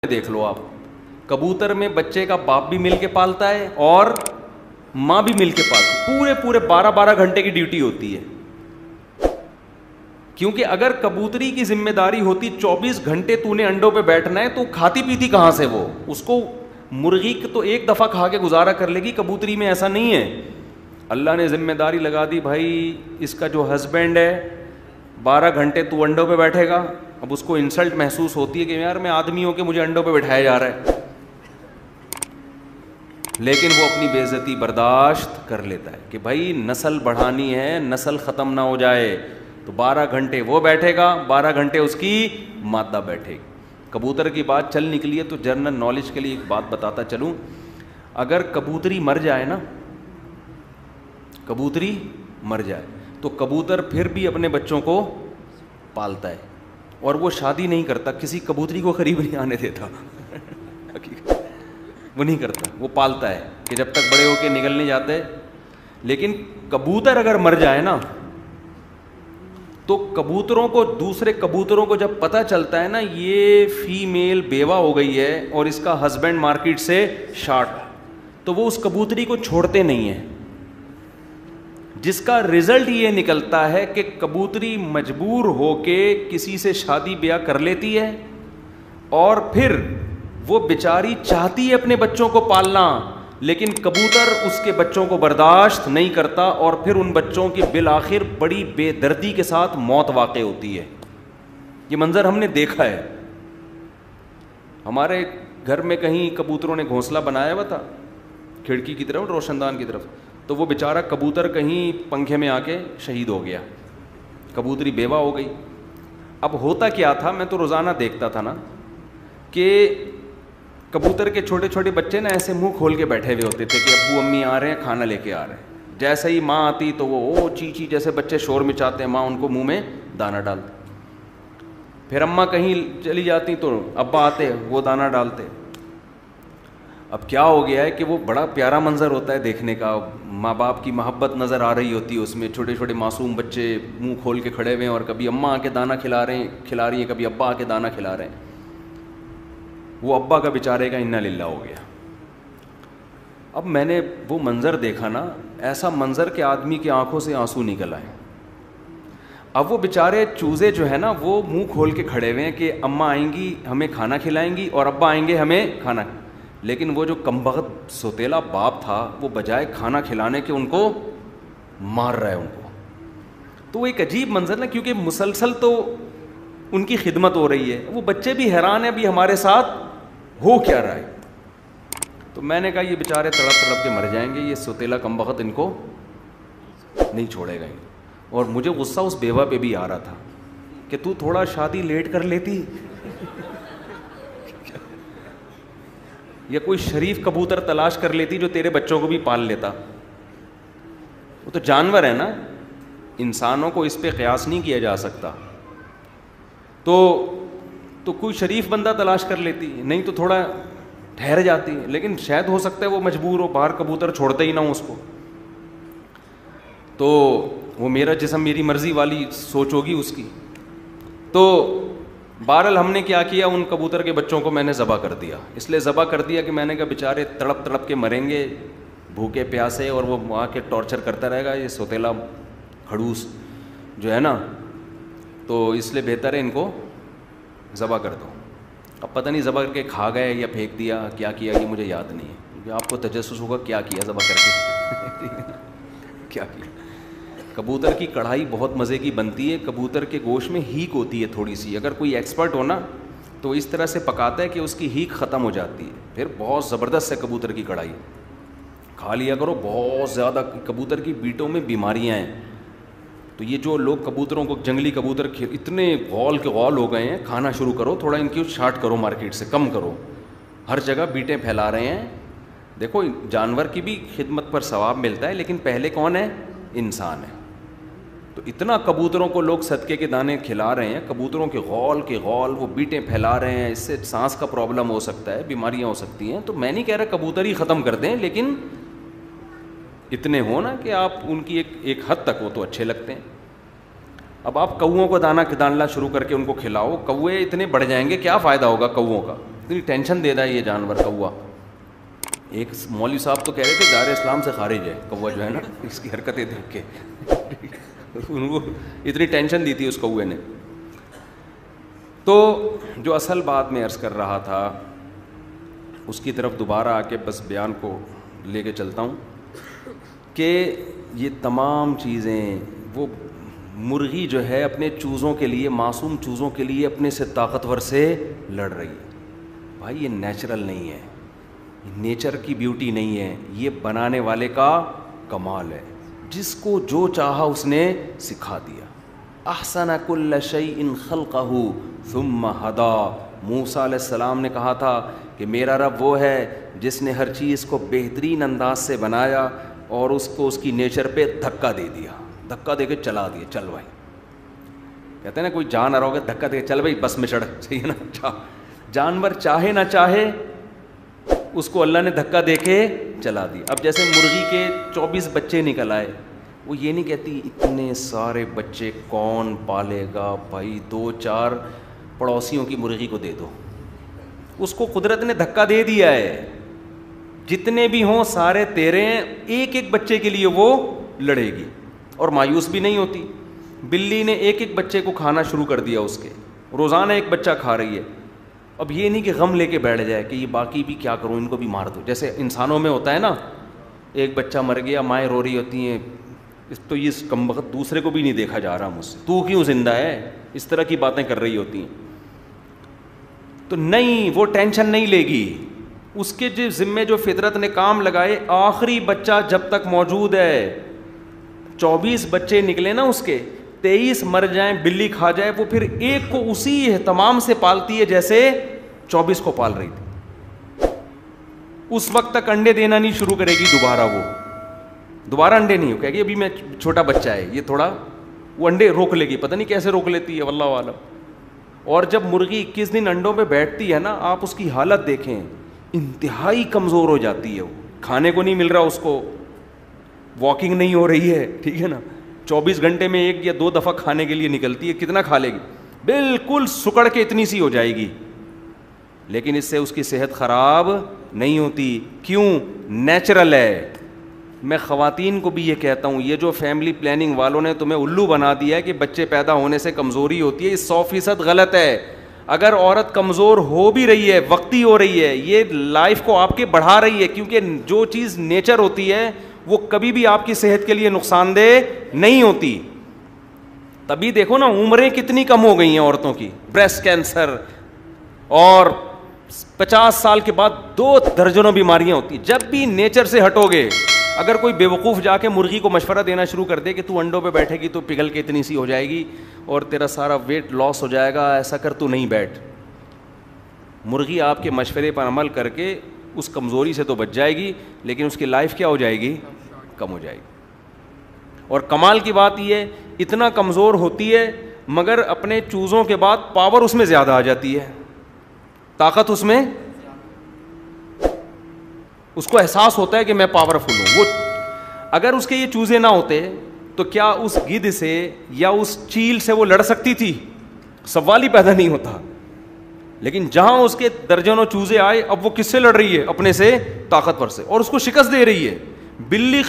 دیکھ لو آپ, کبوتر میں بچے کا باپ بھی مل کے پالتا ہے اور ماں بھی مل کے پالتی ہے, پورے 12 گھنٹے کی ڈیوٹی ہوتی ہے. کیونکہ اگر کبوتری کی ذمہ داری ہوتی 24 گھنٹے تو نے انڈوں پہ بیٹھنا ہے, تو کھاتی پیتی کہاں سے وہ, اس کو مرغی تو ایک دفعہ کھا کے گزارا کر لے گی, کبوتری میں ایسا نہیں ہے. اللہ نے ذمہ داری لگا دی, بھائی اس کا جو ہسبینڈ ہے 12 گھنٹے تو انڈوں پہ بیٹھے گا. اب اس کو انسلٹ محسوس ہوتی ہے کہ یار میں آدمی ہوں کہ مجھے انڈوں پہ بٹھایا جا رہا ہے, لیکن وہ اپنی بے عزتی برداشت کر لیتا ہے کہ بھائی نسل بڑھانی ہے, نسل ختم نہ ہو جائے, تو 12 گھنٹے وہ بیٹھے گا, 12 گھنٹے اس کی مادہ بیٹھے گی. کبوتر کی بات چل نکلی ہے تو جنرل نالج کے لیے ایک بات بتاتا چلوں. اگر کبوتری مر جائے نا, کبوتری مر جائے تو کبوتر پھر بھی اپنے بچوں کو پالتا ہے, اور وہ شادی نہیں کرتا, کسی کبوتری کو قریب نہیں آنے دیتا. وہ نہیں کرتا, وہ پالتا ہے کہ جب تک بڑے ہو کے نکل نہیں جاتے. لیکن کبوتر اگر مر جائے نا, تو کبوتروں کو, دوسرے کبوتروں کو جب پتہ چلتا ہے نا یہ فیمیل بیوہ ہو گئی ہے اور اس کا ہسبینڈ مارکیٹ سے شارٹ, تو وہ اس کبوتری کو چھوڑتے نہیں ہیں. جس کا رزلٹ یہ نکلتا ہے کہ کبوتری مجبور ہو کے کسی سے شادی بیاہ کر لیتی ہے, اور پھر وہ بیچاری چاہتی ہے اپنے بچوں کو پالنا, لیکن کبوتر اس کے بچوں کو برداشت نہیں کرتا, اور پھر ان بچوں کی بالآخر بڑی بے دردی کے ساتھ موت واقع ہوتی ہے. یہ منظر ہم نے دیکھا ہے. ہمارے گھر میں کہیں کبوتروں نے گھونسلہ بنایا ہوا تھا کھڑکی کی طرف, روشن دان کی طرف, تو وہ بیچارہ کبوتر کہیں پنکھے میں آ کے شہید ہو گیا, کبوتری بیوہ ہو گئی. اب ہوتا کیا تھا, میں تو روزانہ دیکھتا تھا نا کہ کبوتر کے چھوٹے چھوٹے بچے نا ایسے منہ کھول کے بیٹھے ہوئے ہوتے تھے کہ ابو امی آ رہے ہیں, کھانا لے کے آ رہے ہیں. جیسے ہی ماں آتی تو وہ چیچی جیسے بچے شور مچاتے ہیں, ماں ان کو منہ میں دانہ ڈالتے. پھر اماں کہیں چلی جاتی تو ابا آتے, وہ دانہ ڈالتے. اب کیا ہو گیا ہے کہ وہ بڑا پیارا منظر ہوتا ہے دیکھنے کا, ماں باپ کی محبت نظر آ رہی ہوتی ہے اس میں. چھوٹے چھوٹے معصوم بچے منہ کھول کے کھڑے ہوئے ہیں, اور کبھی اماں آ کے دانہ کھلا رہی ہیں, کبھی ابا آ کے دانہ کھلا رہے ہیں. وہ ابا کا بیچارے کا انا للہ ہو گیا. اب میں نے وہ منظر دیکھا نا, ایسا منظر کہ آدمی کی آنکھوں سے آنسو نکل آئے. اب وہ بیچارے چوزے جو ہے نا وہ منہ کھول کے کھڑے ہوئے ہیں کہ اماں آئیں گی ہمیں کھانا کھلائیں گی, اور ابا آئیں گے ہمیں کھانا. لیکن وہ جو کمبخت سوتیلا باپ تھا وہ بجائے کھانا کھلانے کے ان کو مار رہا ہے ان کو. تو وہ ایک عجیب منظر نا, کیونکہ مسلسل تو ان کی خدمت ہو رہی ہے, وہ بچے بھی حیران ہیں ابھی ہمارے ساتھ ہو کیا رہا ہے. تو میں نے کہا یہ بیچارے تڑپ تڑپ کے مر جائیں گے, یہ سوتیلا کمبخت ان کو نہیں چھوڑے گا. اور مجھے غصہ اس بیوہ پہ بھی آ رہا تھا کہ تو تھوڑا شادی لیٹ کر لیتی, یا کوئی شریف کبوتر تلاش کر لیتی جو تیرے بچوں کو بھی پال لیتا. وہ تو جانور ہے نا, انسانوں کو اس پہ قیاس نہیں کیا جا سکتا. تو کوئی شریف بندہ تلاش کر لیتی, نہیں تو تھوڑا ٹھہر جاتی. لیکن شاید ہو سکتا ہے وہ مجبور ہو, باہر کبوتر چھوڑتے ہی نہ ہوں اس کو. تو وہ میرا جسم میری مرضی والی سوچ ہوگی اس کی. تو بہرحال ہم نے کیا کیا, ان کبوتر کے بچوں کو میں نے ذبح کر دیا. اس لیے ذبح کر دیا کہ میں نے کہا بیچارے تڑپ تڑپ کے مریں گے بھوکے پیاسے, اور وہ وہاں کے ٹارچر کرتا رہے گا یہ سوتیلا کھڑوس جو ہے نا. تو اس لیے بہتر ہے ان کو ذبح کر دو. اب پتہ نہیں ذبح کر کے کھا گئے یا پھینک دیا, کیا کیا یہ مجھے یاد نہیں ہے, کیونکہ آپ کو تجسس ہوگا کیا کیا ذبح کر کے کیا کیا. کبوتر کی کڑھائی بہت مزے کی بنتی ہے. کبوتر کے گوشت میں ہیک ہوتی ہے تھوڑی سی, اگر کوئی ایکسپرٹ ہو نا تو اس طرح سے پکاتا ہے کہ اس کی ہیک ختم ہو جاتی ہے. پھر بہت زبردست ہے کبوتر کی کڑھائی, کھا لیا کرو. بہت زیادہ کبوتر کی بیٹوں میں بیماریاں ہیں, تو یہ جو لوگ کبوتروں کو, جنگلی کبوتر اتنے غول کے غول ہو گئے ہیں, کھانا شروع کرو, تھوڑا ان کی شارٹ کرو, مارکیٹ سے کم کرو. ہر جگہ بیٹیں پھیلا رہے ہیں. دیکھو جانور کی بھی خدمت پر ثواب ملتا ہے, لیکن پہلے کون ہے؟ انسان ہے. تو اتنا کبوتروں کو لوگ صدقے کے دانے کھلا رہے ہیں, کبوتروں کے غول وہ بیٹیں پھیلا رہے ہیں. اس سے سانس کا پرابلم ہو سکتا ہے, بیماریاں ہو سکتی ہیں. تو میں نہیں کہہ رہا کبوتر ہی ختم کر دیں, لیکن اتنے ہوں نا کہ آپ ان کی ایک حد تک ہو تو اچھے لگتے ہیں. اب آپ کوؤں کو دانہ ڈالنا شروع کر کے ان کو کھلاؤ, کوے اتنے بڑھ جائیں گے, کیا فائدہ ہوگا کوؤں کا؟ اتنی ٹینشن دے رہا ہے یہ جانور کوا. ایک مولوی صاحب تو کہہ رہے تھے دار اسلام سے خارج ہے کوا جو ہے نا, اس کی حرکتیں دیکھ کے ان کو اتنی ٹینشن دی تھی اس کوے نے. تو جو اصل بات میں عرض کر رہا تھا اس کی طرف دوبارہ آ کے بس بیان کو لے کے چلتا ہوں کہ یہ تمام چیزیں, وہ مرغی جو ہے اپنے چوزوں کے لیے, معصوم چوزوں کے لیے اپنے سے طاقتور سے لڑ رہی ہے. بھائی یہ نیچرل نہیں ہے, نیچر کی بیوٹی نہیں ہے, یہ بنانے والے کا کمال ہے. جس کو جو چاہا اس نے سکھا دیا. احسن کل شیء خلقہ ثم ہدا. موسیٰ علیہ السلام نے کہا تھا کہ میرا رب وہ ہے جس نے ہر چیز کو بہترین انداز سے بنایا اور اس کو اس کی نیچر پہ دھکا دے دیا, دھکا دے کے چلا دیا. چل بھائی, کہتے ہیں نا کوئی جان آ رہا ہوگا دھکا دے کے چل بھائی بس میں چڑھ, صحیح ہے نا. جانور چاہے نہ چاہے اس کو اللہ نے دھکا دے کے چلا دی. اب جیسے مرغی کے 24 بچے نکل آئے, وہ یہ نہیں کہتی اتنے سارے بچے کون پالے گا بھائی, 2-4 پڑوسیوں کی مرغی کو دے دو. اس کو قدرت نے دھکا دے دیا ہے, جتنے بھی ہوں سارے تیرے ہیں, ایک ایک بچے کے لیے وہ لڑے گی اور مایوس بھی نہیں ہوتی. بلی نے ایک ایک بچے کو کھانا شروع کر دیا, اس کے روزانہ ایک بچہ کھا رہی ہے. اب یہ نہیں کہ غم لے کے بیٹھ جائے کہ یہ باقی بھی کیا کروں, ان کو بھی مار دو. جیسے انسانوں میں ہوتا ہے نا, ایک بچہ مر گیا, مائیں رو رہی ہوتی ہیں, تو یہ کم وقت دوسرے کو بھی نہیں دیکھا جا رہا مجھ سے, تو کیوں زندہ ہے, اس طرح کی باتیں کر رہی ہوتی ہیں. تو نہیں, وہ ٹینشن نہیں لے گی. اس کے جو ذمے جو فطرت نے کام لگائے, آخری بچہ جب تک موجود ہے, 24 بچے نکلے نا اس کے, 23 مر جائیں, بلی کھا جائے, وہ پھر ایک کو اسی اہتمام سے پالتی ہے جیسے 24 کو پال رہی تھی. اس وقت تک انڈے دینا نہیں شروع کرے گی دوبارہ, وہ دوبارہ انڈے نہیں ہو, کہے گی ابھی میں چھوٹا بچہ ہے, یہ تھوڑا وہ انڈے روک لے گی, پتہ نہیں کیسے روک لیتی ہے, واللہ عالم. اور جب مرغی 21 دن انڈوں پہ بیٹھتی ہے نا, آپ اس کی حالت دیکھیں, انتہائی کمزور ہو جاتی ہے. وہ کھانے کو نہیں مل رہا اس کو, واکنگ نہیں ہو رہی ہے, ٹھیک ہے نا, 24 گھنٹے میں 1 یا 2 دفعہ کھانے کے لیے نکلتی ہے, کتنا کھا لے گی, بالکل سکڑ کے اتنی سی ہو جائے گی. لیکن اس سے اس کی صحت خراب نہیں ہوتی. کیوں؟ نیچرل ہے. میں خواتین کو بھی یہ کہتا ہوں, یہ جو فیملی پلاننگ والوں نے تمہیں الو بنا دیا ہے کہ بچے پیدا ہونے سے کمزوری ہوتی ہے, یہ 100% غلط ہے. اگر عورت کمزور ہو بھی رہی ہے, وقتی ہو رہی ہے, یہ لائف کو آپ کے بڑھا رہی ہے, کیونکہ جو چیز نیچر ہوتی ہے وہ کبھی بھی آپ کی صحت کے لیے نقصان دہ نہیں ہوتی. تبھی دیکھو نا عمریں کتنی کم ہو گئی ہیں عورتوں کی, بریسٹ کینسر, اور 50 سال کے بعد 2 درجنوں بیماریاں ہوتی. جب بھی نیچر سے ہٹو گے, اگر کوئی بیوقوف جا کے مرغی کو مشورہ دینا شروع کر دے کہ تو انڈوں پہ بیٹھے گی تو پگھل کے اتنی سی ہو جائے گی اور تیرا سارا ویٹ لاس ہو جائے گا, ایسا کر تو نہیں بیٹھ, مرغی آپ کے مشورے پر عمل کر کے اس کمزوری سے تو بچ جائے گی, لیکن اس کی لائف کیا ہو جائے گی, کم ہو جائے گی. اور کمال کی بات یہ ہے, اتنا کمزور ہوتی ہے مگر اپنے چوزوں کے بعد پاور اس میں زیادہ آ جاتی ہے, طاقت اس میں, اس کو احساس ہوتا ہے کہ میں پاورفل ہوں. وہ اگر اس کے یہ چوزے نہ ہوتے تو کیا اس گدھ سے یا اس چیل سے وہ لڑ سکتی تھی؟ سوال ہی پیدا نہیں ہوتا. لیکن جہاں اس کے درجنوں چوزے آئے, اب وہ کس سے لڑ رہی ہے؟ اپنے سے طاقتور سے, اور اس کو شکست دے رہی ہے. بلی